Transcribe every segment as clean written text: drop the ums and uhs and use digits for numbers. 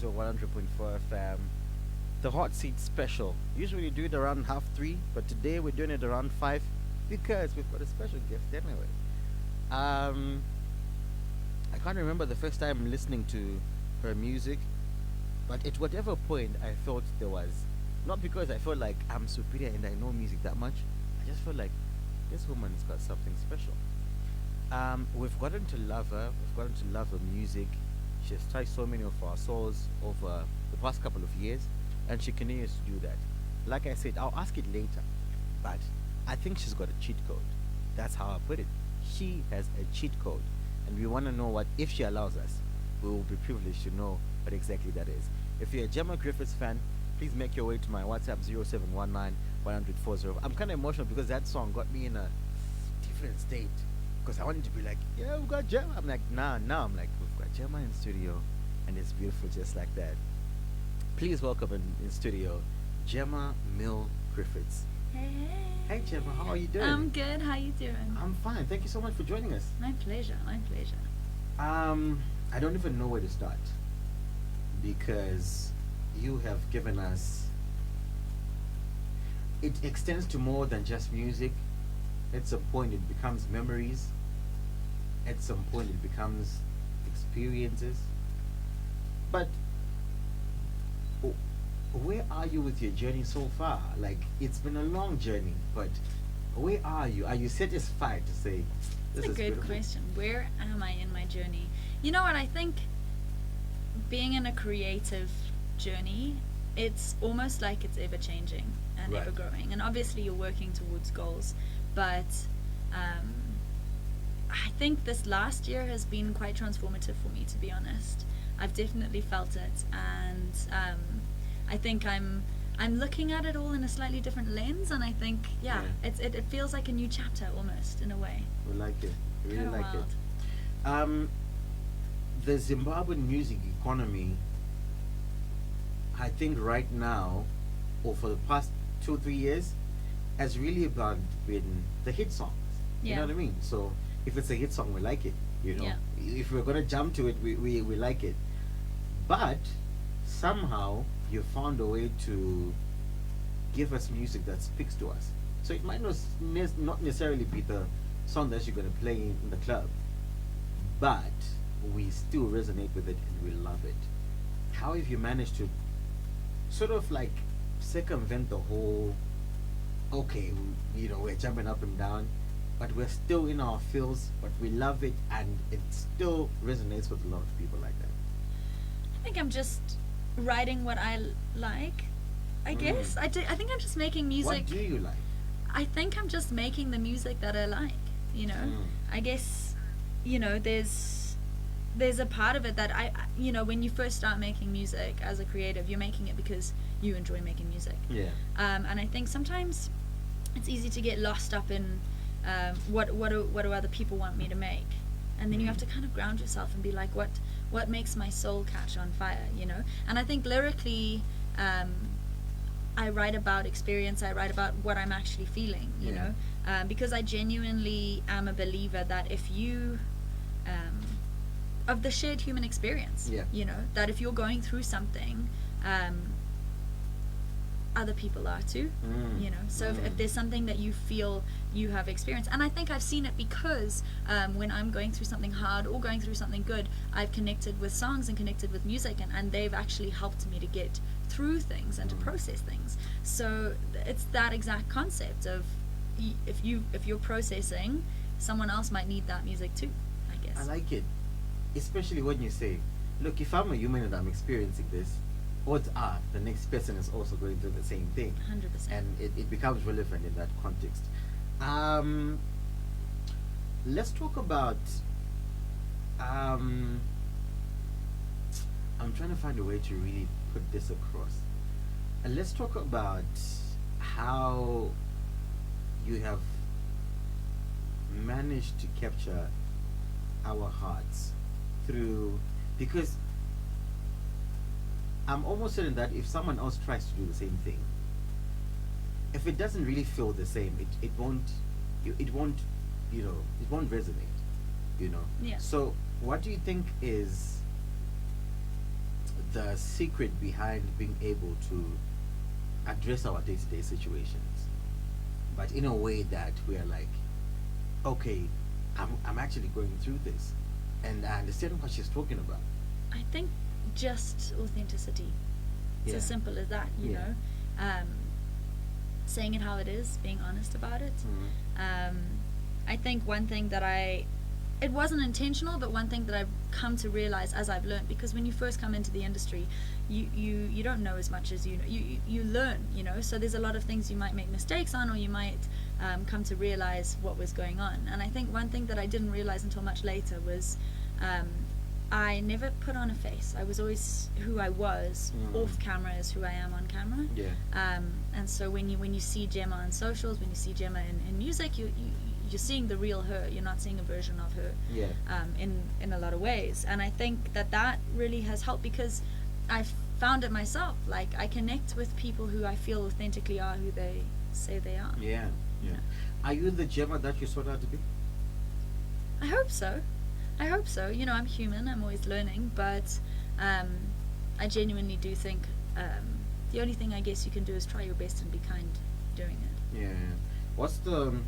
to 100.4 FM. The hot seat special. Usually we do it around half three, but today we're doing it around five because we've got a special gift anyway. Um, I can't remember the first time listening to her music, but at whatever point I thought there was, not because I felt like I'm superior and I know music that much, I just felt like this woman's got something special. We've gotten to love her. We've gotten to love her music. She has touched so many of our souls over the past couple of years, and she continues to do that. Like I said, I'll ask it later, but I think she's got a cheat code. That's how I put it. She has a cheat code, and we want to know what, if she allows us, we will be privileged to know what exactly that is. If you're a Gemma Griffiths fan, please make your way to my WhatsApp 0719 10040. I'm kind of emotional because that song got me in a different state. Because I wanted to be like, yeah, we've got Gemma. I'm like, nah, now I'm like, we've got Gemma in studio, and it's beautiful just like that. Please welcome in studio, Gemma Mill Griffiths. Hey, hey. Hey, Gemma, how are you doing? I'm good. How you doing? I'm fine. Thank you so much for joining us. My pleasure. My pleasure. I don't even know where to start because you have given us. It extends to more than just music. At some point, it becomes memories. At some point, it becomes experiences. But where are you with your journey so far? Like, it's been a long journey, but where are you? Are you satisfied to say this That's a is good beautiful? question. Where am I in my journey? You know what? I think being in a creative journey, it's almost like it's ever changing and Right. ever growing. And obviously, you're working towards goals, but I think this last year has been quite transformative for me, to be honest. I've definitely felt it, and I think I'm looking at it all in a slightly different lens, and I think Yeah. it feels like a new chapter almost in a way. We like it. We really Kinda like wild. it. The Zimbabwean music economy, I think right now, or for the past 2-3 years, has really about been the hit songs. You know Yeah. what I mean? So if it's a hit song, we like it. You know, Yeah. if we're gonna jump to it, we like it. But somehow you found a way to give us music that speaks to us. So it might not necessarily be the song that you're gonna play in the club, but we still resonate with it and we love it. How have you managed to sort of like circumvent the whole, okay, we're jumping up and down, but we're still in our feels, but we love it and it still resonates with a lot of people like that? I think I'm just writing what I like. I guess I think I'm just making music. What do you like? I think I'm just making the music that I like. I guess there's a part of it that when you first start making music as a creative, you're making it because you enjoy making music. Yeah. And I think sometimes it's easy to get lost up in what do other people want me to make, and then you have to kind of ground yourself and be like, what makes my soul catch on fire, And I think lyrically, I write about experience. I write about what I'm actually feeling, because I genuinely am a believer that if you of the shared human experience, that if you're going through something, other people are too, so if there's something that you feel you have experienced, and I think I've seen it because when I'm going through something hard or going through something good, I've connected with songs and connected with music, and they've actually helped me to get through things and to process things. So it's that exact concept of if you're processing, someone else might need that music too, I guess. I like it, especially when you say, look, if I'm a human and I'm experiencing this, odds are the next person is also going through the same thing. 100%. And it becomes relevant in that context. Let's talk about I'm trying to find a way to really put this across. Let's talk about how you have managed to capture our hearts through, because I'm almost certain that if someone else tries to do the same thing, if it doesn't really feel the same, it won't resonate, Yeah. So what do you think is the secret behind being able to address our day-to-day situations, but in a way that we are like, okay, I'm actually going through this, and I understand what she's talking about. I think just authenticity. It's as simple as that, you know. Saying it how it is, being honest about it. I think one thing that it wasn't intentional, but one thing that I've come to realize as I've learned, because when you first come into the industry, you don't know as much as you know. You learn, you know, so there's a lot of things you might make mistakes on, or you might come to realize what was going on. And I think one thing that I didn't realize until much later was I never put on a face. I was always who I was off camera is who I am on camera. And so when you see Gemma on socials, when you see Gemma in music, you're seeing the real her. You're not seeing a version of her in a lot of ways. And I think that really has helped, because I've found it myself. Like, I connect with people who I feel authentically are who they say they are. Yeah. Are you the Gemma that you sought out to be? I hope so. You know, I'm human. I'm always learning. But I genuinely do think the only thing I guess you can do is try your best and be kind doing it. Yeah. What's the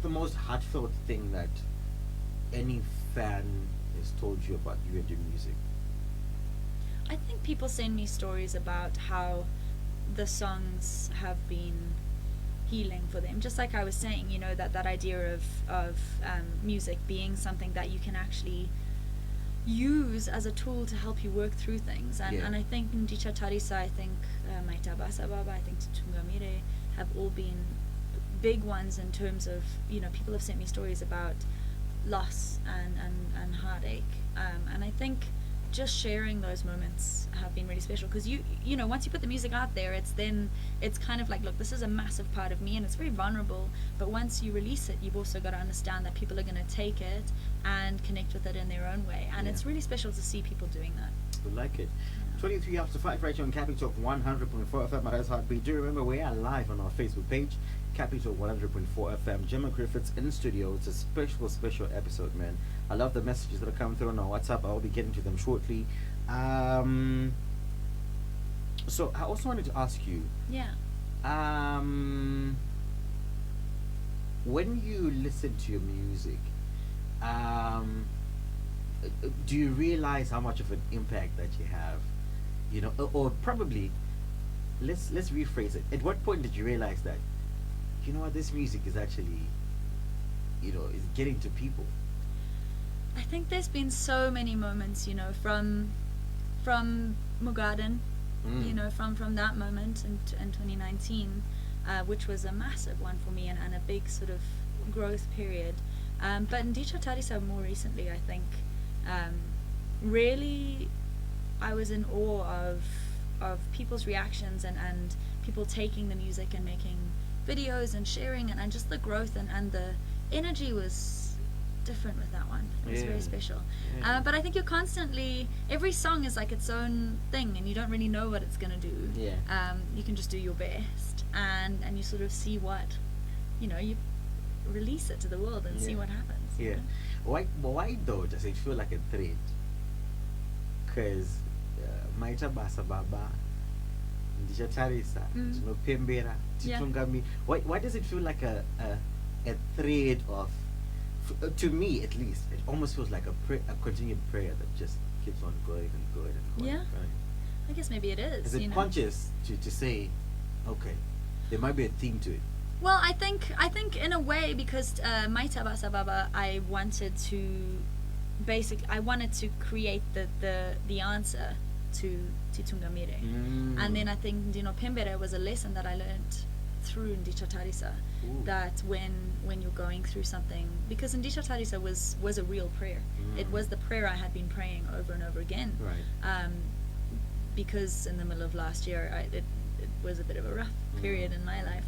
most heartfelt thing that any fan has told you about you and your music? I think people send me stories about how the songs have been healing for them. Just like I was saying, you know, that idea of music being something that you can actually use as a tool to help you work through things. And I think Ndicha Tarisa, I think Maita Basababa, I think Tungamire have all been big ones in terms of, you know, people have sent me stories about loss and heartache. And I think just sharing those moments have been really special, because you know, once you put the music out there, it's kind of like, look, this is a massive part of me, and it's very vulnerable, but once you release it, you've also got to understand that people are going to take it and connect with it in their own way, and it's really special to see people doing that. We like it. 23 after 5 right here on Capital 100.4 FM. My heartbeat. Do remember we are live on our Facebook page, Capital 100.4 FM. Gemma Griffiths in studio. It's a special episode, man. I love the messages that are coming through on our WhatsApp. I'll be getting to them shortly. So I also wanted to ask you. Yeah. When you listen to your music, do you realize how much of an impact that you have? You know, or probably, let's rephrase it. At what point did you realize that, you know what, this music is actually, you know, is getting to people? I think there's been so many moments, you know, from Mugadan, you know, from that moment in 2019, which was a massive one for me, and a big sort of growth period. But in Ndicha Tarisa more recently, I think, really, I was in awe of people's reactions and people taking the music and making videos and sharing, and just the growth and the energy was different with that one. It was very special. But I think you're constantly, every song is like its own thing, and you don't really know what it's going to do. You can just do your best, and you sort of see what, you know, you release it to the world and see what happens. Why though does it feel like a threat? Because Maita Basababa, Ndicha Tarisa, Pembera, Titungami. Why does it feel like a thread of, to me at least, it almost feels like a continued prayer that just keeps on going and going and going. I guess maybe it is. Is it conscious to say, okay, there might be a theme to it? Well, I think in a way, because Maita Basababa, I wanted to create the answer to Tungamire. And then I think, you know, Pembere was a lesson that I learned through Ndicha Tarisa, that when you're going through something, because Ndicha Tarisa was a real prayer. It was the prayer I had been praying over and over again. Because in the middle of last year, it was a bit of a rough period in my life.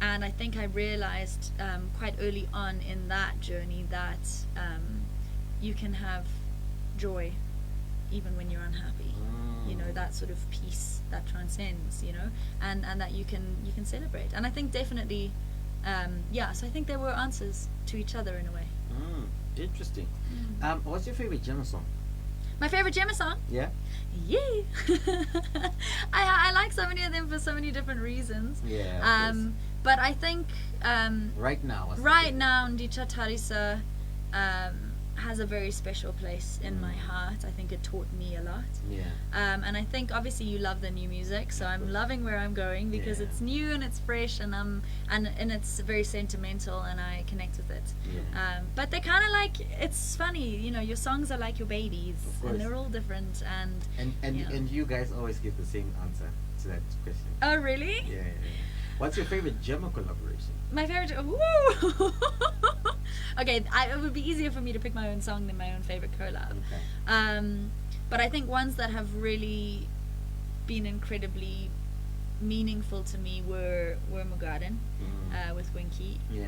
And I think I realized quite early on in that journey that you can have joy even when you're unhappy. You know, that sort of peace that transcends, you know, and that you can celebrate. And I think definitely, so I think there were answers to each other in a way. Interesting. What's your favorite Gemma song? My favorite Gemma song? Yeah. Yeah. I like so many of them for so many different reasons. Yeah. But I think right now. Ndicha Tarisa has a very special place in my heart. I think it taught me a lot. Yeah. And I think obviously you love the new music, so I'm loving where I'm going because it's new and it's fresh and it's very sentimental and I connect with it. Yeah. But they're kind of like, it's funny, you know, your songs are like your babies and they're all different and you guys always give the same answer to that question. Oh really? Yeah. What's your favorite Gemma collaboration? My favorite. Okay, it would be easier for me to pick my own song than my own favorite collab. Okay. But I think ones that have really been incredibly meaningful to me were Mugaden with Winky. Yeah.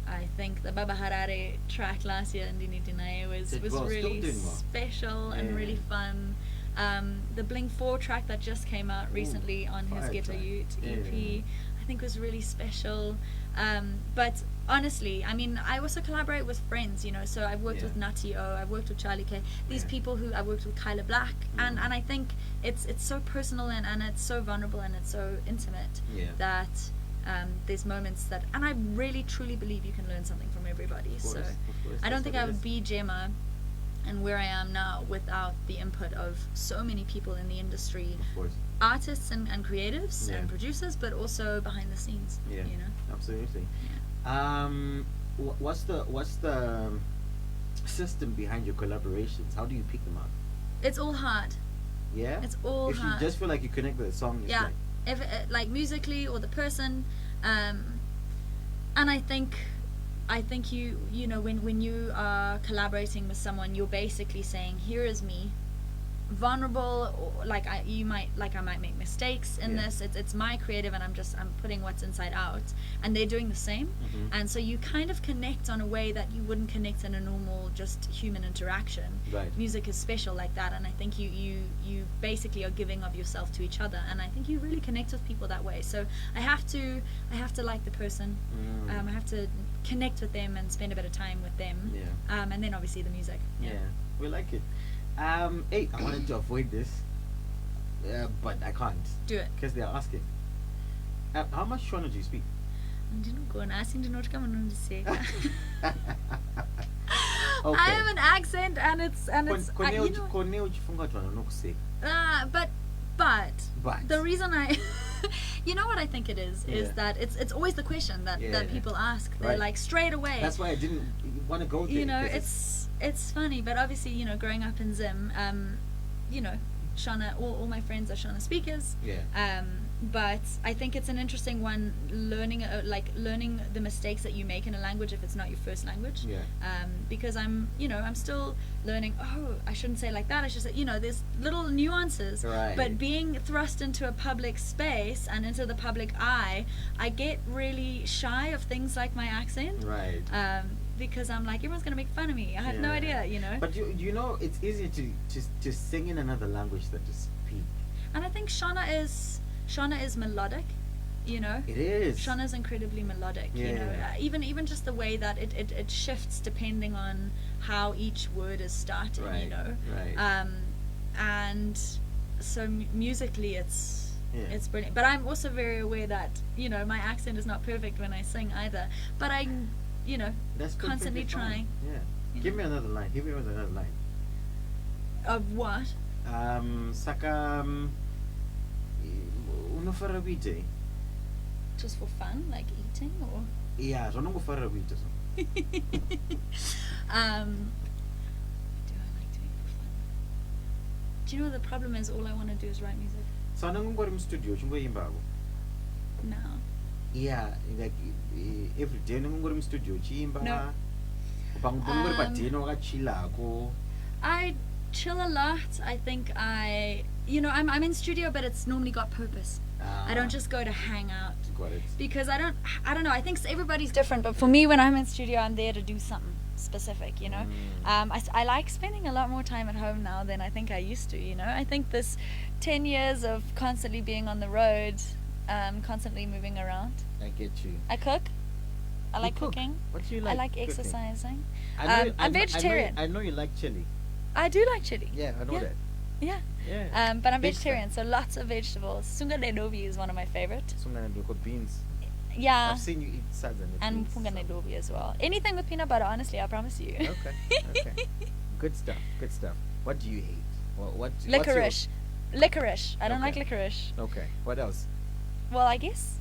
I think the Baba Harare track last year in Dinitinae was really special and really fun. The Bling 4 track that just came out recently on his Ghetto Youth EP, I think was really special. But honestly, I mean, I also collaborate with friends, you know, so I've worked with Natty O, I've worked with Charlie K, these people who I worked with Kyla Black, and I think it's so personal and it's so vulnerable and it's so intimate that there's moments that, and I really truly believe you can learn something from everybody. Of course. I don't think I would be Gemma and where I am now without the input of so many people in the industry, artists and creatives and producers, but also behind the scenes. You know, absolutely. What's the system behind your collaborations? How do you pick them up? It's all hard. Yeah, it's all hard. If you just feel like you connect with a song, it's if like musically or the person, and I think you know when you are collaborating with someone, you're basically saying, here is me, vulnerable, or like I might make mistakes in this. It's my creative and I'm putting what's inside out, and they're doing the same. And so you kind of connect on a way that you wouldn't connect in a normal just human interaction. Music is special like that, and I think you basically are giving of yourself to each other, and I think you really connect with people that way. So I have to like the person. I have to connect with them and spend a bit of time with them. And then obviously the music. We like it. Hey, I wanted to avoid this, but I can't. Do it. Because they're asking. How much Shona do you speak? I have an accent and it's but the reason I you know what I think it is that it's always the question that people ask. They're like straight away. That's why I didn't want to go there. You know, it's funny, but obviously, you know, growing up in Zim, you know, Shona, all my friends are Shona speakers. But I think it's an interesting one, learning the mistakes that you make in a language if it's not your first language. Because I'm still learning. Oh, I shouldn't say like that. I should say, you know, there's little nuances. But being thrust into a public space and into the public eye, I get really shy of things like my accent. Because I'm like, everyone's gonna make fun of me. I have no idea, you know. But you know, it's easier to sing in another language than to speak. And I think Shona is melodic, you know. It is. Shauna's incredibly melodic, you know. Even just the way that it shifts depending on how each word is starting, you know. And so musically, it's brilliant. But I'm also very aware that, you know, my accent is not perfect when I sing either. But I'm, you know, constantly trying. Give me another line. Give me another line. Of what? Saka. Just for fun, like eating, or? Yeah, so no go far away. Do I like doing for fun? Do you know what the problem is? All I want to do is write music. So I'm going to studio. No. Yeah, like every day I'm going to studio. No. I chill a lot. I think I'm in studio, but it's normally got purpose. I don't just go to hang out. Because I don't know, I think everybody's different, but for me, when I'm in studio, I'm there to do something specific, you know. I like spending a lot more time at home now than I think I used to, you know. I think this 10 years of constantly being on the road, constantly moving around. I get you. I cook. I like cooking. What do you like? I like exercising. I'm vegetarian. I know you like chili. I do like chili. Yeah, I know Yeah. that. Yeah. Yeah. But I'm Big vegetarian, so lots of vegetables. Sunganedobi is one of my favorite. Sometimes we got beans. Yeah. I've seen you eat salads And beans. punganedobi as well. Anything with peanut butter, honestly, I promise you. Okay. Okay. Good stuff. Good stuff. What do you hate? What's Licorice. Licorice. I don't Okay. like licorice. Okay. What else? Well, I guess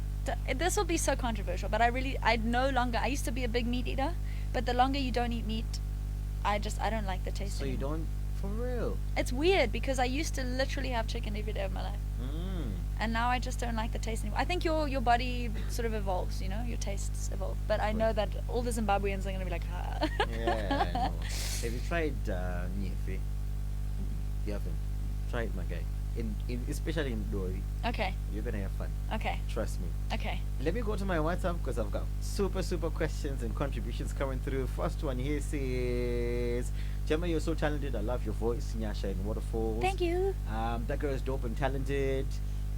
this will be so controversial, but I no longer. I used to be a big meat eater, but the longer you don't eat meat, I don't like the taste. So you anymore. don't, for real? It's weird because I used to literally have chicken every day of my life, Mm. and now I just don't like the taste anymore. I think your body sort of evolves, your tastes evolve. But I know that all the Zimbabweans are gonna be like, ah. Yeah, I know. Have you tried nyefe? You haven't. Try it, my guy. Especially in Dori. Okay. You're gonna have fun. Okay. Trust me. Okay. Let me go to my WhatsApp because I've got super questions and contributions coming through. First one here says, Gemma, you're so talented. I love your voice. Nyasha and Waterfalls. Thank you. That girl is dope and talented.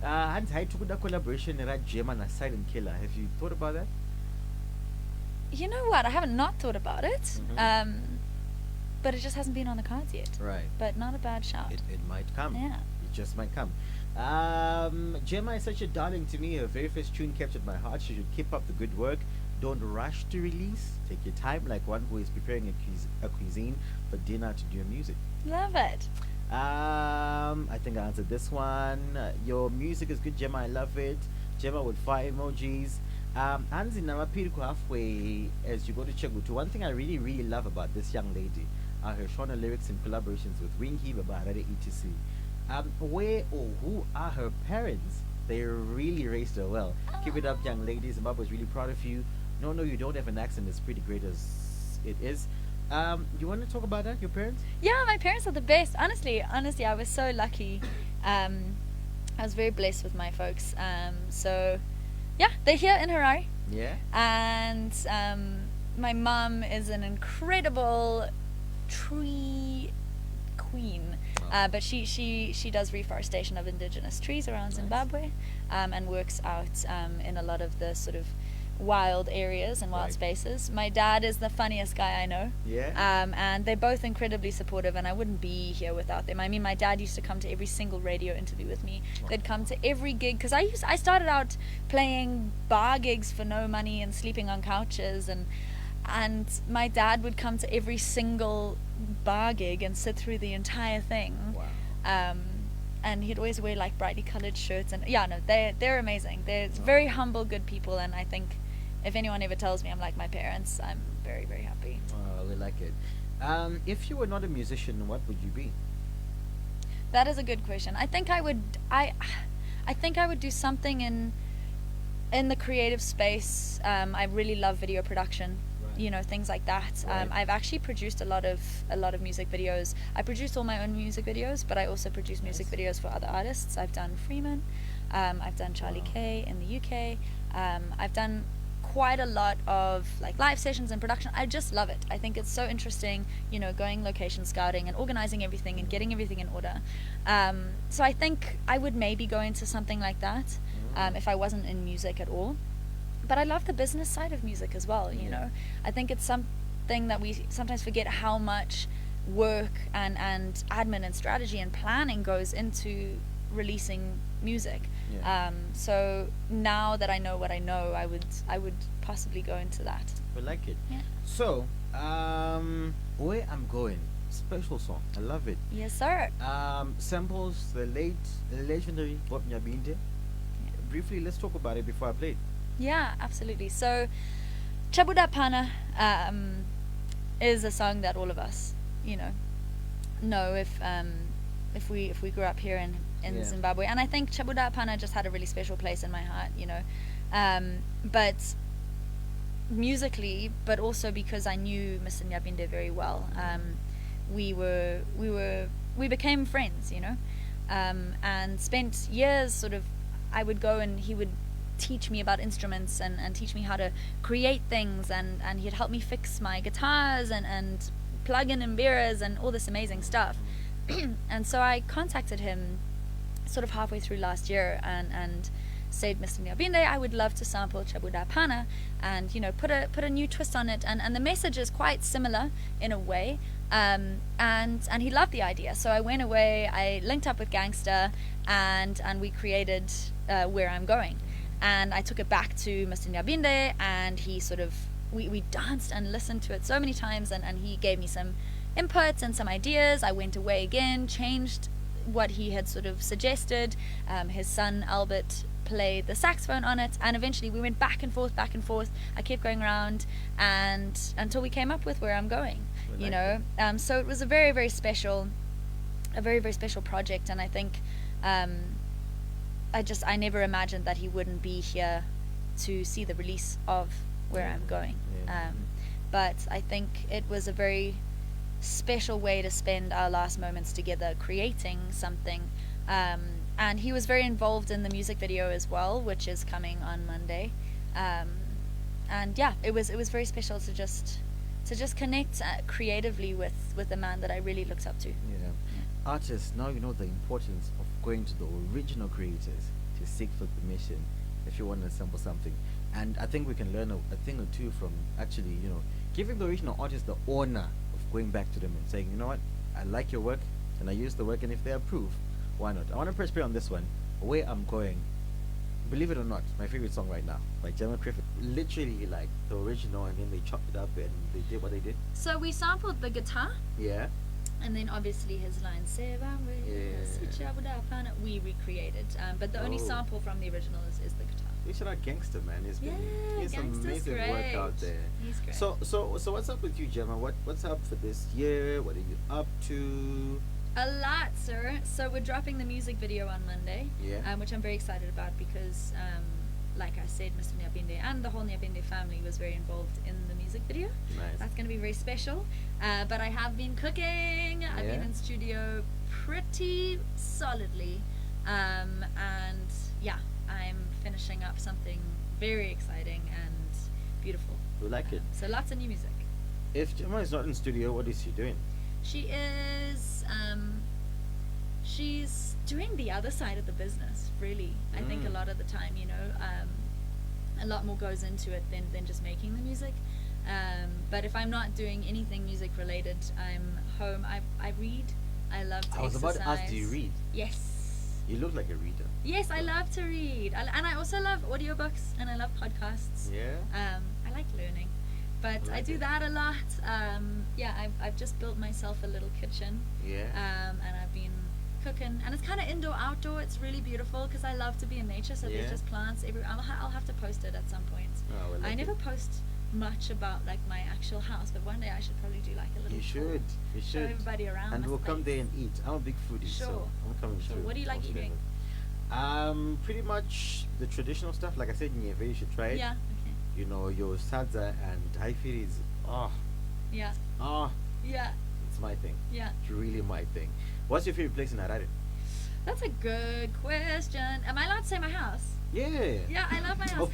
And I took that collaboration with Gemma and a Silent Killer. Have you thought about that? You know what? I haven't not thought about it. Mhm. But it just hasn't been on the cards yet. Right. But not a bad shout. It might come. Yeah. It just might come. Gemma is such a darling to me. Her very first tune captured my heart. She should keep up the good work. Don't rush to release. Take your time, like one who is preparing a cuisine for dinner to do your music. Love it. I think I answered this one. Your music is good, Gemma. I love it. Gemma with 5 emojis. Anzi Namapiriku halfway as you go to Chegutu. One thing I really love about this young lady are her Shona lyrics and collaborations with Winky, Babarade, etc. Where or who are her parents? They really raised her well. Keep it up, young lady. Zimbabwe is really proud of you. No, you don't have an accent. It's pretty great as it is. You want to talk about that, your parents? Yeah, my parents are the best. Honestly, I was so lucky. I was very blessed with my folks. So, yeah, they're here in Harare. Yeah. And my mum is an incredible tree queen. But she does reforestation of indigenous trees around Zimbabwe, and works out in a lot of the sort of wild areas and wild Right. spaces. My dad is the funniest guy I know. Yeah. And they're both incredibly supportive, and I wouldn't be here without them. I mean, my dad used to come to every single radio interview with me. Wow. They'd come to every gig because I started out playing bar gigs for no money and sleeping on couches, and my dad would come to every single bar gig and sit through the entire thing. Wow. And he'd always wear like brightly colored shirts, and yeah, no, they're amazing. They're very humble, good people, and I think if anyone ever tells me I'm like my parents, I'm very, very happy. We like it. If you were not a musician, what would you be? That is a good question. I think I would do something in the creative space. I really love video production. Right. Things like that. Right. I've actually produced a lot of music videos. I produce all my own music videos, but I also produce music Nice. videos for other artists. I've done Freeman, I've done Charlie Wow. Kay in the UK. I've done quite a lot of like live sessions and production. I just love it. I think it's so interesting, going location scouting and organizing everything and getting everything in order. So I think I would maybe go into something like that if I wasn't in music at all. But I love the business side of music as well, you Yeah. know. I think it's something that we sometimes forget how much work and admin and strategy and planning goes into releasing music. Yeah. So now that I know what I know, I would possibly go into that. We like it. Yeah. So, where I'm going, special song. I love it. Yes, sir. Samples the legendary Bob Nyabinde. Briefly, let's talk about it before I play it. Yeah, absolutely. So, Chabuda Pana is a song that all of us, know if we grew up here in Yeah. Zimbabwe. And I think Chabuda Pana just had a really special place in my heart, But musically, but also because I knew Mr. Nyabinde very well, we became friends, and spent years sort of. I would go and he would teach me about instruments and teach me how to create things, and he'd help me fix my guitars and plug in Mbiras and all this amazing stuff. And so I contacted him sort of halfway through last year and said, Mr. Nyabinde, I would love to sample Chabuda Pana and put a new twist on it, and the message is quite similar in a way, And he loved the idea. So I went away. I linked up with Gangster, and we created Where I'm Going, and I took it back to Mr. Nyabinde, and he sort of we danced and listened to it so many times, and he gave me some inputs and some ideas. I went away again, changed what he had sort of suggested. His son Albert played the saxophone on it, and eventually we went back and forth. I kept going around, and until we came up with Where I'm Going, you know. So it was a very, very special project, and I think I never imagined that he wouldn't be here to see the release of Where I'm Going. But I think it was a very special way to spend our last moments together creating something. And he was very involved in the music video as well, which is coming on Monday. And yeah, it was very special to just connect creatively with a man that I really looked up to. Yeah. Artists, now you know the importance of going to the original creators to seek for permission if you want to assemble something. And I think we can learn a thing or two from actually, you know, giving the original artist the honor of going back to them and saying, you know what, I like your work and I use the work, and if they approve, why not? I want to press play on this one, Where I'm Going. Believe it or not, my favorite song right now by Gemma Griffiths. Literally like the original, and then they chopped it up and they did what they did. So we sampled the guitar. Yeah. And then obviously his line, we recreated. But the only sample from the original is the guitar. You should not Gangster, man. He's Gangster's amazing great. work out there. He's great. So what's up with you, Gemma? What's up for this year? What are you up to? A lot, sir. So we're dropping the music video on Monday, which I'm very excited about because, like I said, Mr. Nyabinde and the whole Nyabinde family was very involved in the music video. Nice. That's going to be very special. But I have been cooking. I've been in studio pretty solidly. And yeah, I'm finishing up something very exciting and beautiful. We like it. So lots of new music. If Gemma is not in studio, what is she doing? She is, she's doing the other side of the business, really. I think a lot of the time, you know, a lot more goes into it than just making the music. But if I'm not doing anything music related, I'm home. I read. I love to exercise. I was about to ask, do you read? Yes. You look like a reader. Yes, I love to read. And I also love audiobooks, and I love podcasts. Yeah. I like learning. But I do that a lot. I've just built myself a little kitchen. Yeah. And I've been cooking, and it's kind of indoor outdoor. It's really beautiful because I love to be in nature. So there's just plants everywhere. I'll have to post it at some point. Oh, well, I never post much about like my actual house, but one day I should probably do like a little. You should. Show everybody around. And we'll come there and eat. I'm a big foodie, Sure. so I'm coming through. What do you like eating? Pretty much the traditional stuff. Like I said, Nyeve, you should try it. Yeah. Okay. You know, your sadza and haifiri is Yeah. Yeah. it's my thing. Yeah. It's really my thing. What's your favorite place in Harare? That's a good question. Am I allowed to say my house? Yeah. Yeah, I love my house.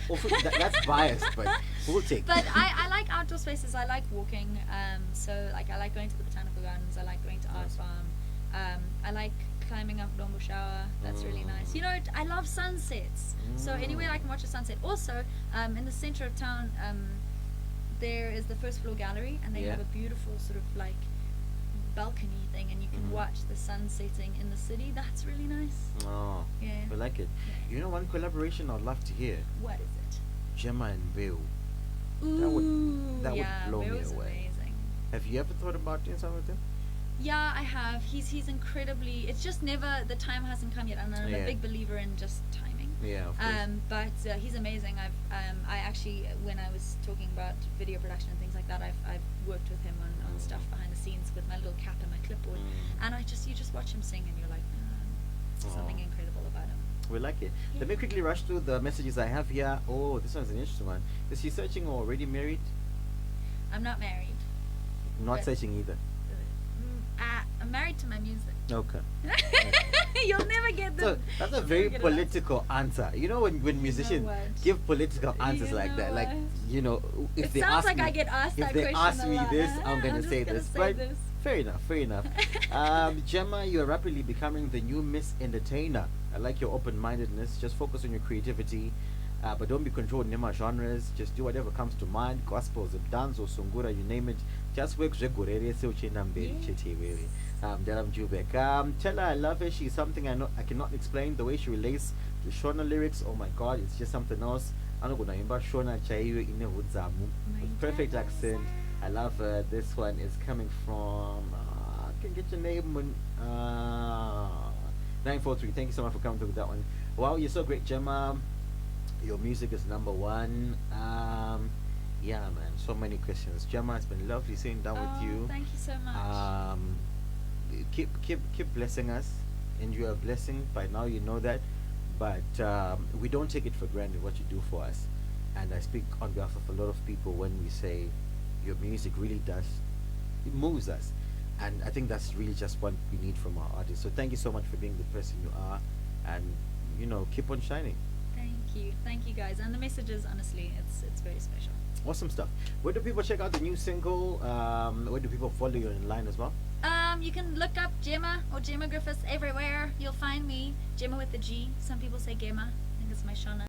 That's biased, but we'll take. But I like outdoor spaces. I like walking. So like I like going to the botanical gardens. I like going to Art Farm. I like climbing up Dombo Shower. That's really nice. You know, I love sunsets. So anywhere I can watch a sunset. Also, in the center of town, there is the first floor gallery, and they have a beautiful sort of like balcony thing, and you can watch the sun setting in the city. That's really nice. Oh, Yeah. I like it. Yeah. You know, one collaboration I'd love to hear. What is it? Gemma and Beu. Ooh, that would blow me Beo's away. amazing. Have you ever thought about doing something with him? Yeah, I have. He's incredibly. It's just never the time hasn't come yet, and I'm a big believer in just timing. Yeah, of course. But he's amazing. I actually, when I was talking about video production and things like that, I've worked with him on stuff behind the scenes with my little cap and my clipboard, and you just watch him sing, and you're like, something incredible about him. We like it. Yeah. Let me quickly rush through the messages I have here. Oh, this one's an interesting one. Is she searching or already married? I'm not married. Not But- searching either. I'm married to my music. Okay. You'll never get the. So that's a very political answer. You know when musicians what? give political answers You like know that, like what? you know, if It they sounds ask like me, I get asked if that they question ask a me lot. this, I'm gonna just say gonna this. say But this. fair enough, fair enough. Gemma, you're rapidly becoming the new Miss Entertainer. I like your open-mindedness. Just focus on your creativity. But don't be controlled in my genres. Just do whatever comes to mind. Gospels, dance, or sungura, you name it. Just work regularly. So really. Delam Jubek. Tell her I love her. She's something I cannot explain. The way she relates to Shona lyrics. Oh my God, it's just something else. I'm not gonna remember Shona Chayu in the Wudzamu. With perfect accent. I love her. This one is coming from. I can get your name. 943. Thank you so much for coming through with that one. Wow, you're so great, Gemma. Your music is number one. Yeah, man. So many questions. Gemma, it's been lovely sitting down with you. Thank you so much. Keep blessing us, and you are a blessing. By now, you know that. But we don't take it for granted what you do for us. And I speak on behalf of a lot of people when we say your music really does. It moves us. And I think that's really just what we need from our artists. So thank you so much for being the person you are. And, keep on shining. Thank you guys. And the messages, honestly, it's very special. Awesome stuff. Where do people check out the new single? Where do people follow you online as well? You can look up Gemma or Gemma Griffiths everywhere. You'll find me. Gemma with the G. Some people say Gemma. I think it's my Shona.